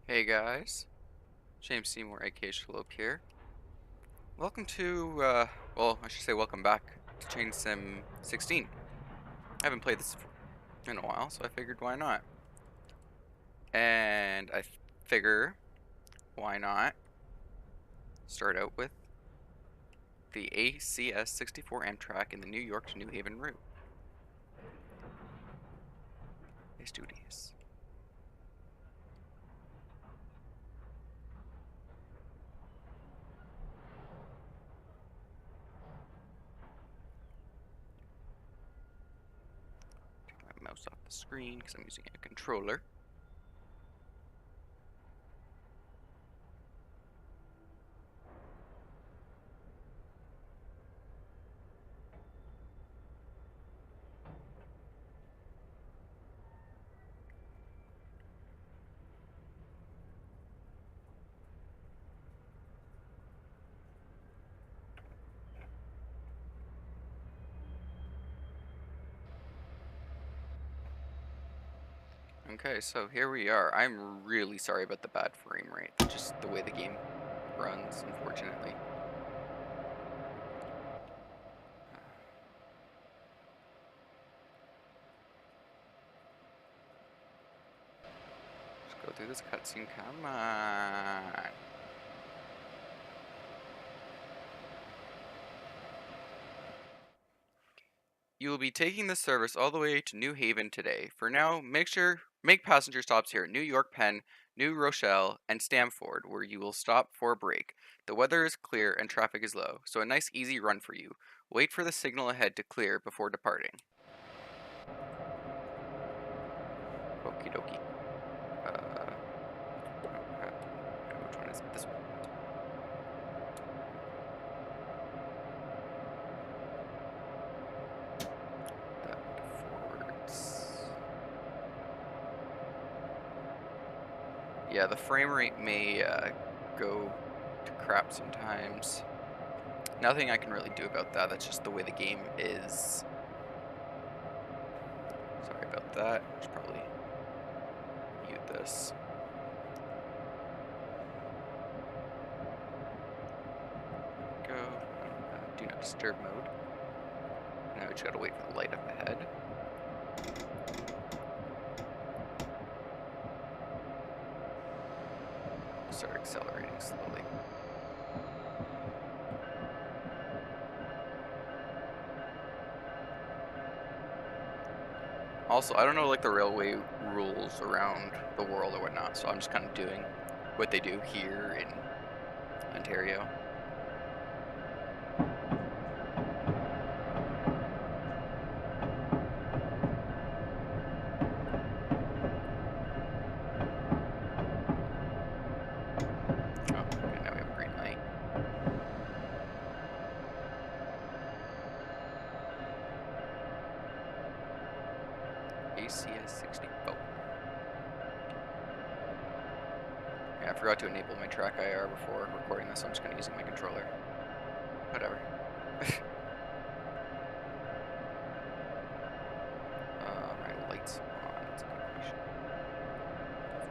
Hey guys, James Seymour, aka Sheloppe here. Welcome to, well, I should say welcome back to Chain Sim 16. I haven't played this in a while, so I figured why not. And I figure why not start out with the ACS 64 Amtrak in the New York to New Haven route. Let's do this. Take my mouse off the screen because I'm using a controller. Okay, so here we are. I'm really sorry about the bad frame rate. Just the way the game runs, unfortunately. Just go through this cutscene. Come on. You will be taking this service all the way to New Haven today. For now, make passenger stops here at New York Penn, New Rochelle, and Stamford, where you will stop for a break. The weather is clear and traffic is low, so a nice easy run for you. Wait for the signal ahead to clear before departing. Okie dokie. Oh crap. Which one is it? This one. That forwards. Yeah, the frame rate may go to crap sometimes. Nothing I can really do about that. That's just the way the game is. Sorry about that. I should probably mute this. Go. Do not disturb mode. Now we just gotta wait for the light up ahead. Start accelerating slowly. Also, I don't know like the railway rules around the world or whatnot, so I'm just kind of doing what they do here in Ontario. Oh, okay, now we have a green light. ACS 64. Yeah, I forgot to enable my track IR before recording this, so I'm just kind of using my controller. Whatever. My lights on. That's a good question.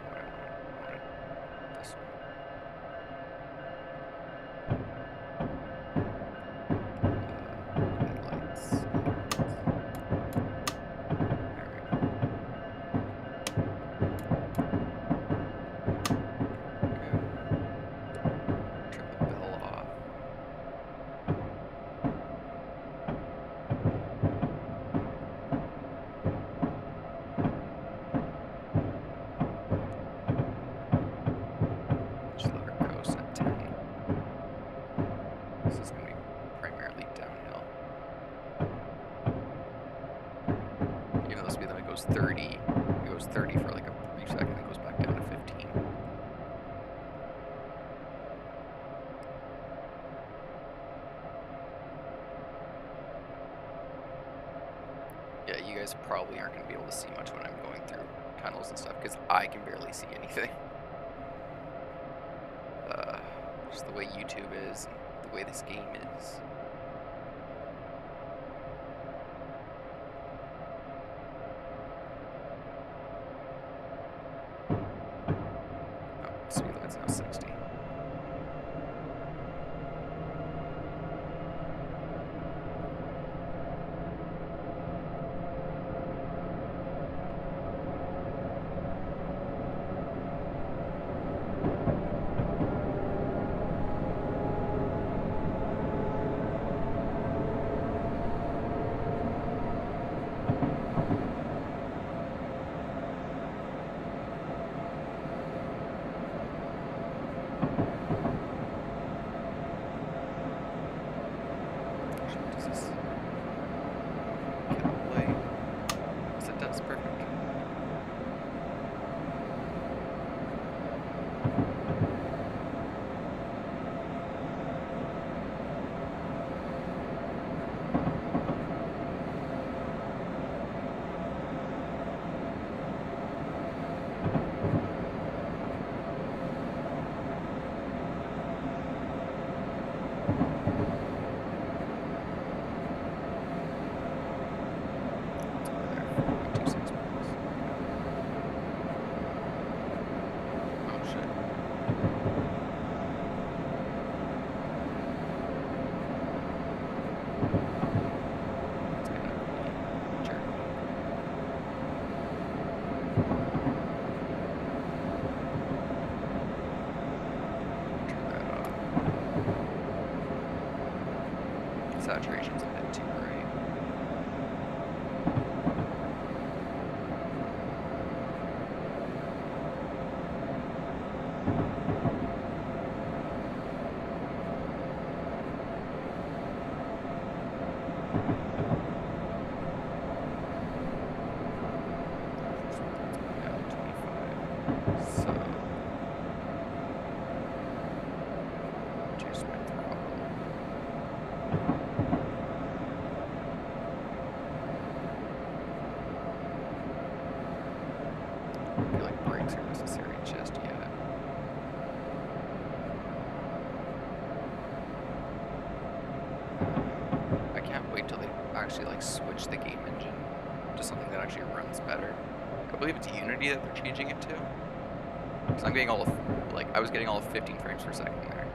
What I wanted this one. Headlights. There we go. Turn the bell off. Just let her coast at 10. This is going to be primarily downhill. Even though the speed limit goes 30, it goes 30 for like a brief second, it goes back down to 15. Yeah, you guys probably aren't going to be able to see much when I'm going through tunnels and stuff, because I can barely see anything. Just the way YouTube is, and the way this game is. That's now 60. That's perfect. Saturation's a bit too bright. So juice my throttle. I feel like brakes are necessary just yet. I can't wait till they actually like switch the game engine to something that actually runs better. I believe it's Unity that they're changing it to. Because I'm getting all of, like, I was getting all of 15 frames per second there.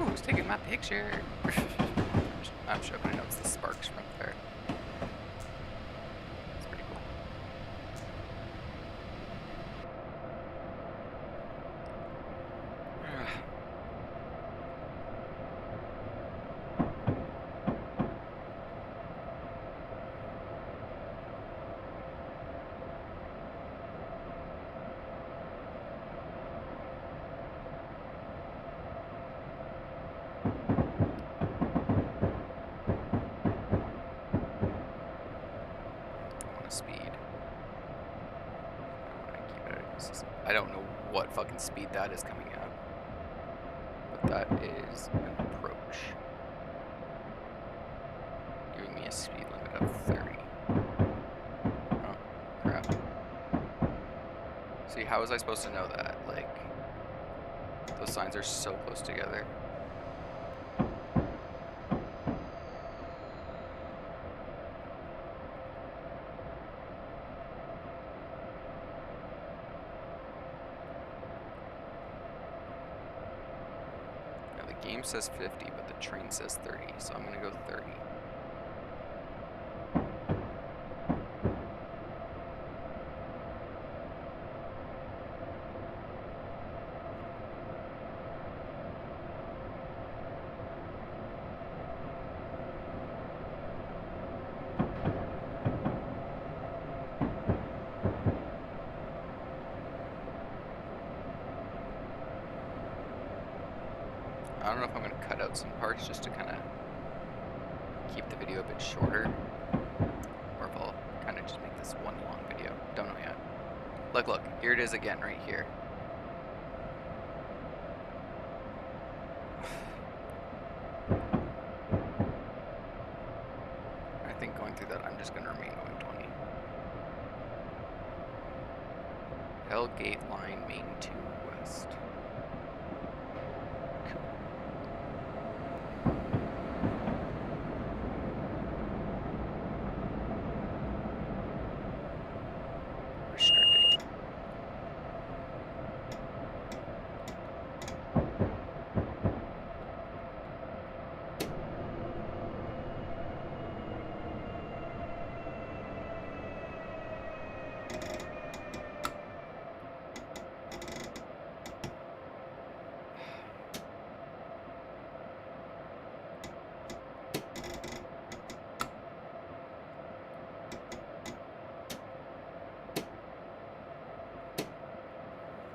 Ooh, he's taking my picture. I'm joking, I know it's the sparks from there. It's pretty cool. Speed. I keep it at, I don't know what fucking speed that is coming at, but that is an approach. Giving me a speed limit of 30. Oh, crap. See, how was I supposed to know that? Like, those signs are so close together. The game says 50, but the train says 30, so I'm gonna go 30. I don't know if I'm going to cut out some parts just to kind of keep the video a bit shorter, or if I'll kind of just make this one long video. Don't know yet. Look, here it is again right here. I think going through that, I'm just going to remain going 20. L gate line main 2 west. Restricting.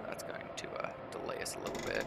That's going to delay us a little bit.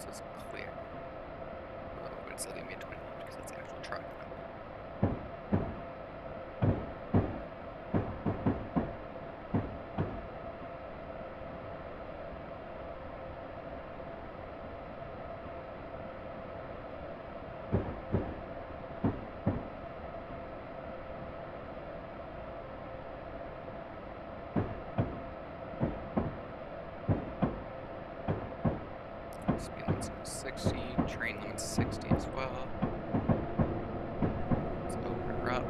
This is clear. Oh, but it's letting me 20 because that's the actual truck. Speed limit's 60, train limit's 60 as well. Let's open her up.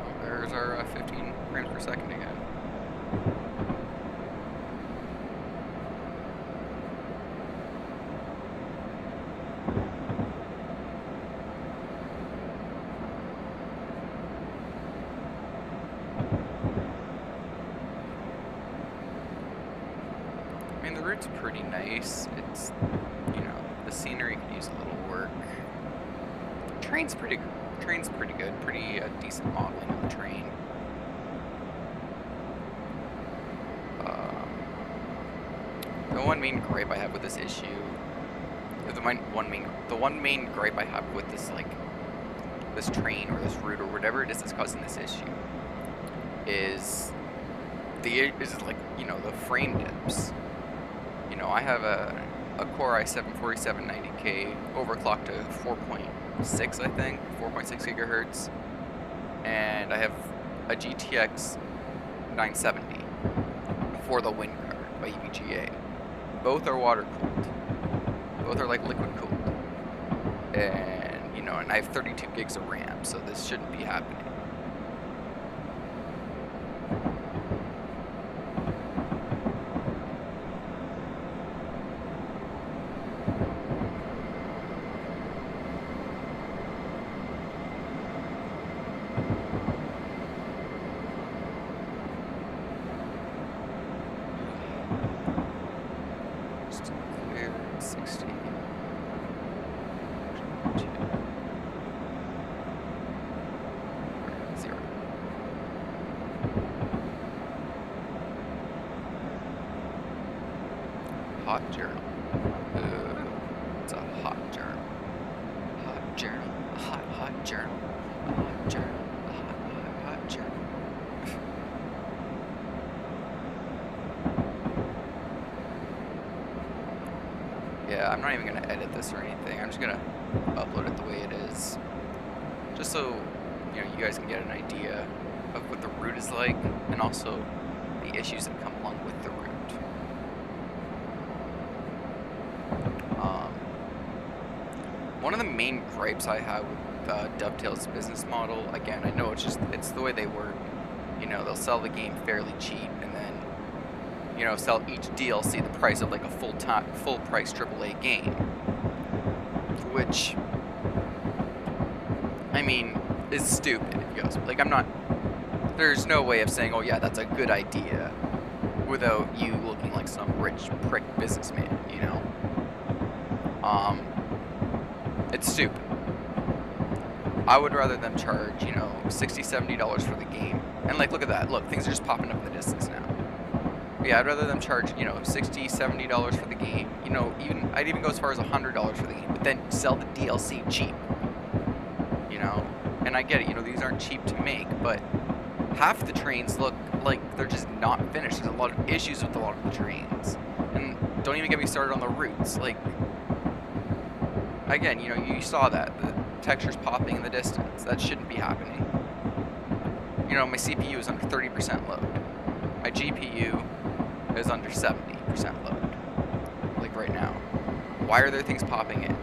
Oh, there's our 15 frames per second again. I mean, the route's pretty nice. It's, you know, the scenery could use a little work. Train's pretty good. Pretty decent modeling of the train. The one main gripe I have with this issue, or the one main gripe I have with this, like, this train or this route or whatever it is that's causing this issue, is like, you know, the frame dips. You know, I have a Core i7 4790K overclocked to 4.6, I think, 4.6 gigahertz, and I have a GTX 970 for the Wind card by EVGA. Both are water cooled. Both are like liquid cooled, and you know, and I have 32 gigs of RAM, so this shouldn't be happening. Just clear 60. hot journal. Ooh, it's a hot journal. Hot journal. A hot, hot journal. A hot journal. A hot, hot, hot journal. Yeah, I'm not even gonna edit this or anything. I'm just gonna upload it the way it is. Just so, you know, you guys can get an idea of what the route is like, and also the issues that come along with the route. One of the main gripes I have with Dovetail's business model, again, I know it's the way they work. You know, they'll sell the game fairly cheap, and then, you know, sell each DLC the price of like a full price AAA game, which, I mean, is stupid if you ask me. Like, there's no way of saying, oh yeah, that's a good idea, without you looking like some rich prick businessman, you know? It's stupid. I would rather them charge, you know, $60, $70 for the game. And like, look at that. Look, things are just popping up in the distance now. But yeah, I'd rather them charge, you know, $60, $70 for the game. You know, I'd even go as far as $100 for the game, but then sell the DLC cheap. You know? And I get it, you know, these aren't cheap to make, but half the trains look like they're just not finished. There's a lot of issues with a lot of the trains. And don't even get me started on the routes. Like, again, you know, you saw that. The texture's popping in the distance. That shouldn't be happening. You know, my CPU is under 30% load. My GPU is under 70% load. Like right now. Why are there things popping in?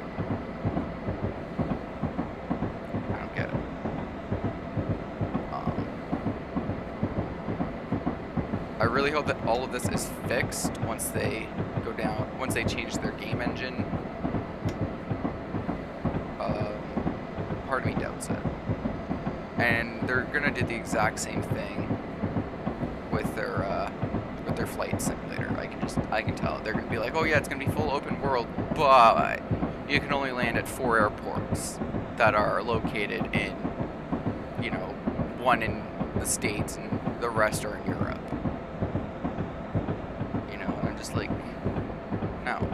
I don't get it. I really hope that all of this is fixed once they change their game engine. Part of me doubts it. And they're gonna do the exact same thing with their flight simulator. I can tell. They're gonna be like, oh yeah, it's gonna be full open world, but you can only land at 4 airports that are located in, you know, one in the States and the rest are in Europe. You know, and I'm just like, no,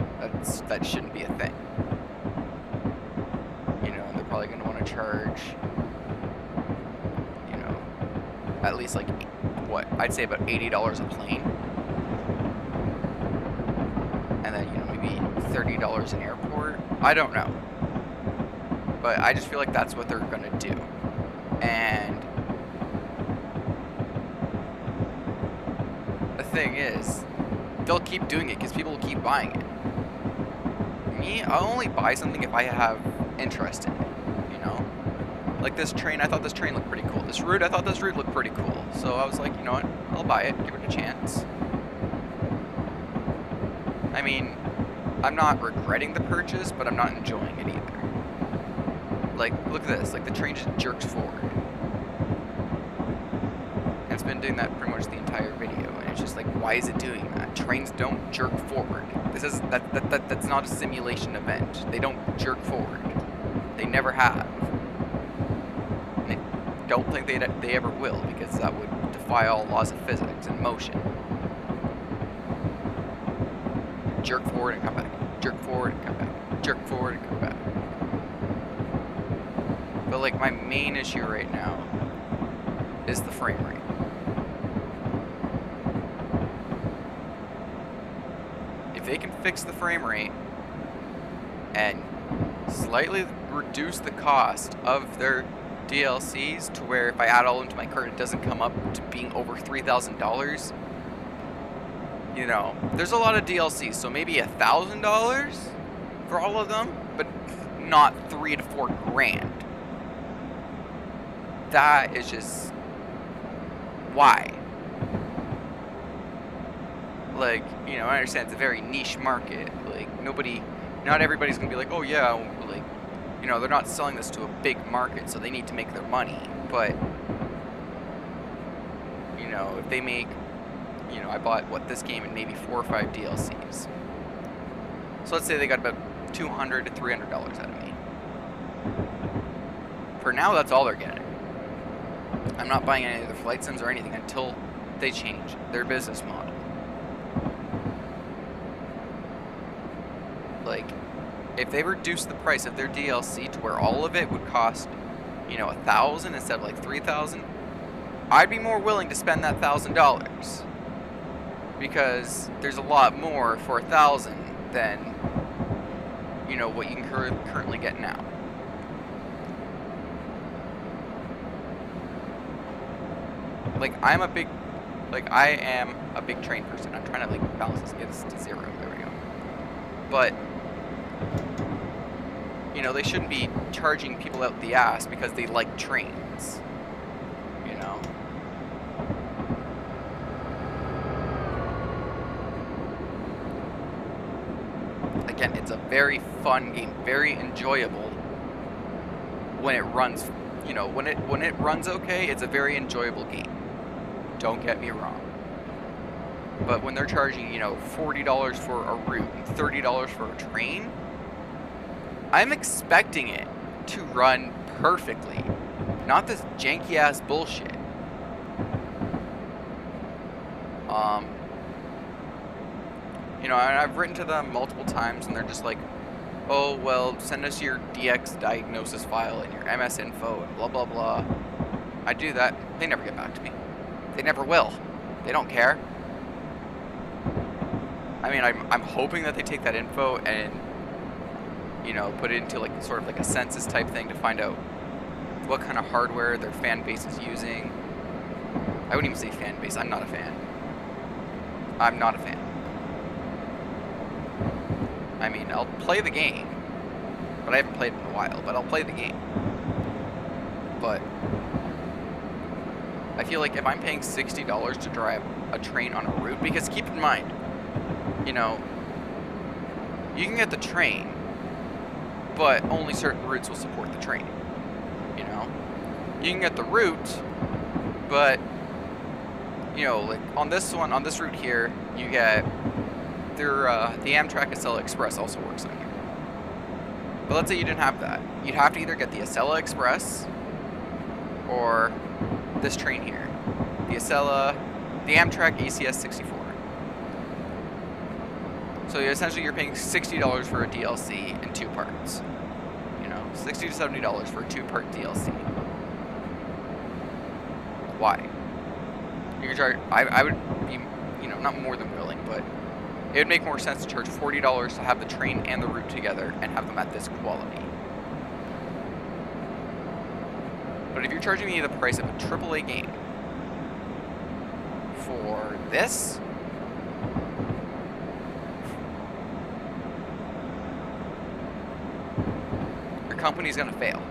that shouldn't be a thing. Probably going to want to charge, you know, at least like, what, I'd say about $80 a plane. And then, you know, maybe $30 an airport. I don't know. But I just feel like that's what they're going to do. And the thing is, they'll keep doing it because people will keep buying it. Me, I'll only buy something if I have interest in it. Like this train, I thought this train looked pretty cool. This route, I thought this route looked pretty cool. So I was like, you know what, I'll buy it, give it a chance. I mean, I'm not regretting the purchase, but I'm not enjoying it either. Like, look at this, like the train just jerks forward. And it's been doing that pretty much the entire video, and it's just like, why is it doing that? Trains don't jerk forward. That's not a simulation event. They don't jerk forward. They never have. Don't think they ever will, because that would defy all laws of physics and motion. Jerk forward and come back. Jerk forward and come back. Jerk forward and come back. But like, my main issue right now is the frame rate. If they can fix the frame rate and slightly reduce the cost of their DLCs to where if I add all into my cart it doesn't come up to being over $3,000, you know, there's a lot of DLCs, so maybe $1,000 for all of them, but not $3 to $4 grand. That is just, why? Like, you know, I understand it's a very niche market. Like, not everybody's gonna be like, oh yeah, like, you know, they're not selling this to a big market, so they need to make their money. But, you know, if they make, you know, I bought, this game and maybe 4 or 5 DLCs. So let's say they got about $200 to $300 out of me. For now, that's all they're getting. I'm not buying any of their flight sims or anything until they change their business model. if they reduced the price of their DLC to where all of it would cost, you know, 1,000 instead of like 3,000, I'd be more willing to spend that $1,000 because there's a lot more for 1,000 than, you know, what you can currently get now. Like I am a big train person. I'm trying to like balance this, get this to 0. There we go. But you know, they shouldn't be charging people out the ass because they like trains. You know. Again, it's a very fun game, very enjoyable when it runs. You know, when it runs okay, it's a very enjoyable game. Don't get me wrong. But when they're charging, you know, $40 for a route and $30 for a train, I'm expecting it to run perfectly, not this janky ass bullshit. You know, and I've written to them multiple times, and they're just like, "Oh well, send us your DX diagnosis file and your MS info and blah blah blah." I do that. They never get back to me. They never will. They don't care. I mean, I'm hoping that they take that info and, you know, put it into like sort of like a census type thing to find out what kind of hardware their fan base is using. I wouldn't even say fan base. I'm not a fan. I'm not a fan. I mean, I'll play the game, but I haven't played it in a while, but I'll play the game. But I feel like if I'm paying $60 to drive a train on a route, because keep in mind, you know, you can get the train, but only certain routes will support the train. You know, you can get the route, but you know, like on this route here, you get the Amtrak Acela Express also works on here. But let's say you didn't have that, you'd have to either get the Acela Express or this train here, the Amtrak ACS 64. So essentially you're paying $60 for a DLC in 2 parts. You know, $60 to $70 for a 2-part DLC. Why? You can charge, I would be, you know, not more than willing, but it would make more sense to charge $40 to have the train and the route together and have them at this quality. But if you're charging me the price of a AAA game for this, your company's gonna fail.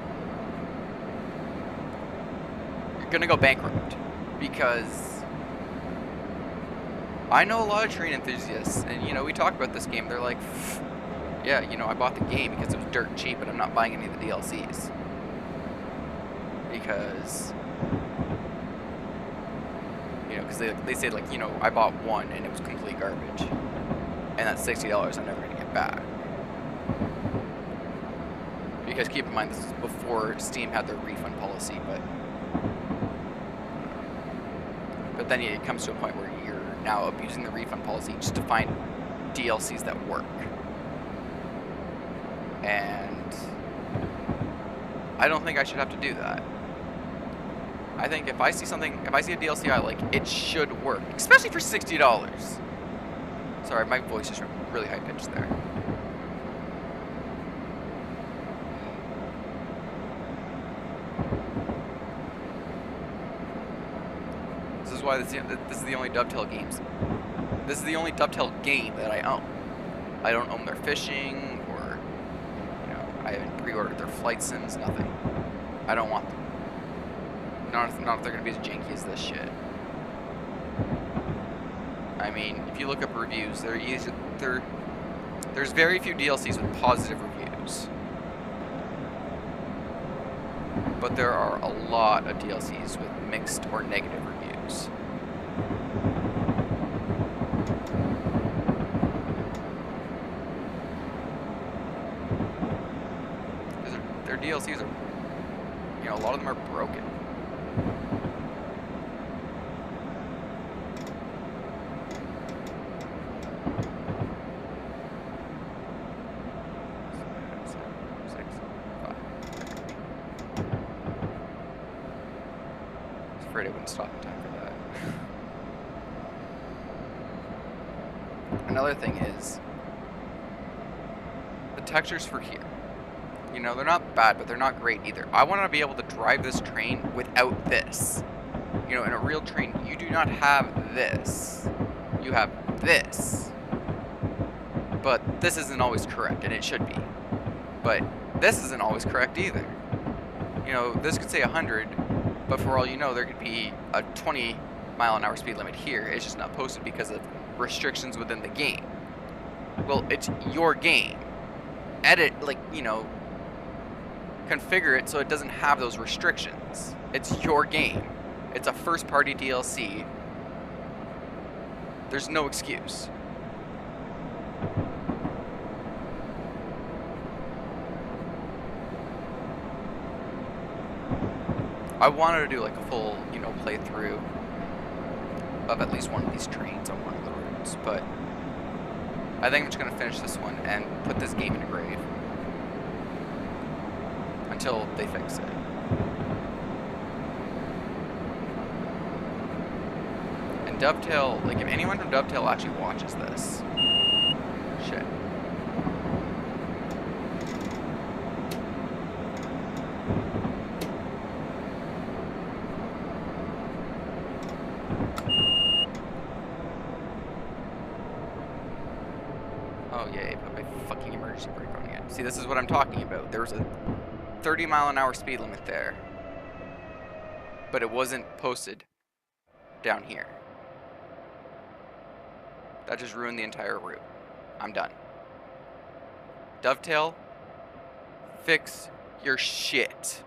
You're gonna go bankrupt. Because I know a lot of train enthusiasts, and you know, we talk about this game, they're like, yeah, you know, I bought the game because it was dirt cheap and I'm not buying any of the DLCs. Because, you know, because they say like, you know, I bought one and it was complete garbage. And that's $60 I'm never going to get back. Because keep in mind, this is before Steam had their refund policy, but then it comes to a point where you're now abusing the refund policy just to find DLCs that work. And I don't think I should have to do that. I think if I see a DLC I like, it should work, especially for $60. Sorry, my voice is really high pitched there. This is why this is the only Dovetail games. This is the only Dovetail game that I own. I don't own their fishing, or, you know, I haven't pre-ordered their flight sims, nothing. I don't want them. Not if they're going to be as janky as this shit. I mean, if you look up reviews, there's very few DLCs with positive reviews. But there are a lot of DLCs with mixed or negative reviews. Their DLCs are, you know, a lot of them are broken. afraid I wouldn't stop in time for that. Another thing is the textures for here. You know, they're not bad, but they're not great either. I want to be able to drive this train without this. You know, in a real train, you do not have this. You have this. But this isn't always correct, and it should be. But this isn't always correct either. You know, this could say 100, but for all you know, there could be a 20-mile-an-hour speed limit here. It's just not posted because of restrictions within the game. Well, it's your game. Edit, like, you know, configure it so it doesn't have those restrictions. It's your game. It's a first-party DLC. There's no excuse. I wanted to do like a full, you know, playthrough of at least one of these trains on one of the routes, but I think I'm just gonna finish this one and put this game in a grave until they fix it. And Dovetail, like if anyone from Dovetail actually watches this, shit. Oh yeah, I put my fucking emergency brake on again. See, this is what I'm talking about. There was a 30-mile-an-hour speed limit there, but it wasn't posted down here. That just ruined the entire route. I'm done. Dovetail, fix your shit.